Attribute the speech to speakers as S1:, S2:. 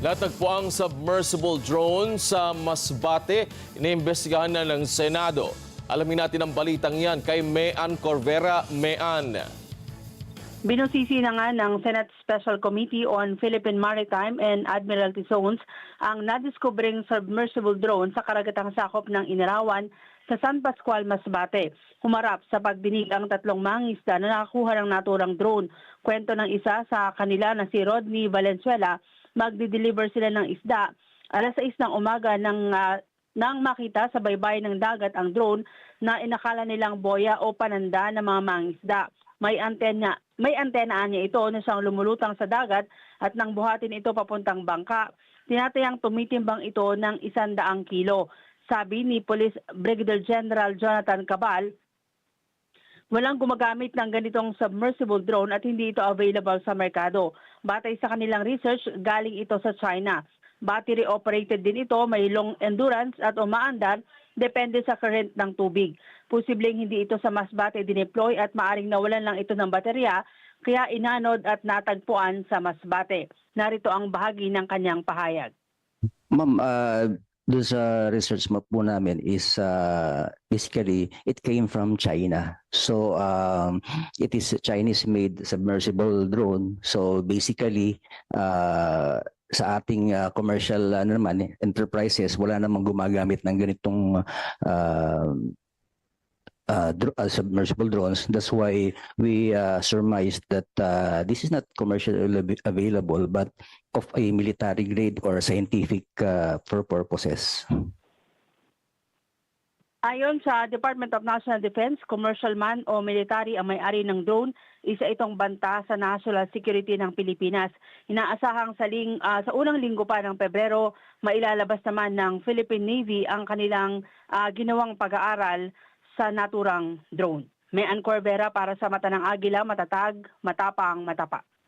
S1: Natagpo ang submersible drone sa Masbate. Iniimbestigahan na ng Senado. Alamin natin ang balitang yan kay Mean Corvera. Mean.
S2: Binusisi na nga ng Senate Special Committee on Philippine Maritime and Admiralty Zones ang nadiskubring submersible drone sa karagatang sakop ng Inarawan sa San Pascual, Masbate. Humarap sa pagdinig ang tatlong mangingisda na nakakuha ng naturang drone. Kwento ng isa sa kanila na si Rodney Valenzuela, magdi-deliver sila ng isda. Alas 6 ng umaga nang makita sa baybay ng dagat ang drone na inakala nilang boya o pananda ng mga mangingisda. May antena niya ito na siyang lumulutang sa dagat at nang buhatin ito papuntang bangka. Tinatayang tumitimbang ito ng 100 kilo. Sabi ni Police Brigadier General Jonathan Cabal, walang gumagamit ng ganitong submersible drone at hindi ito available sa merkado. Batay sa kanilang research, galing ito sa China. Battery-operated din ito, may long endurance at umaandar, depende sa current ng tubig. Posibleng hindi ito sa Masbate dineploy at maaring nawalan lang ito ng baterya, kaya inanod at natagpuan sa Masbate. Narito ang bahagi ng kanyang pahayag.
S3: Ma'am, doon sa research map po namin is basically it came from China. So it is a Chinese-made submersible drone. So basically sa ating commercial enterprises, wala namang gumagamit ng ganitong submersible drones. That's why we surmised that this is not commercially available but of a military grade or scientific purposes.
S2: Ayon sa Department of National Defense, commercial man o military ang may-ari ng drone, isa itong banta sa national security ng Pilipinas. Inaasahang sa unang linggo pa ng Pebrero, mailalabas naman ng Philippine Navy ang kanilang ginawang pag-aaral sa naturang drone. Mean Corvera para sa Mata ng Agila, matatag, matapang, matapa.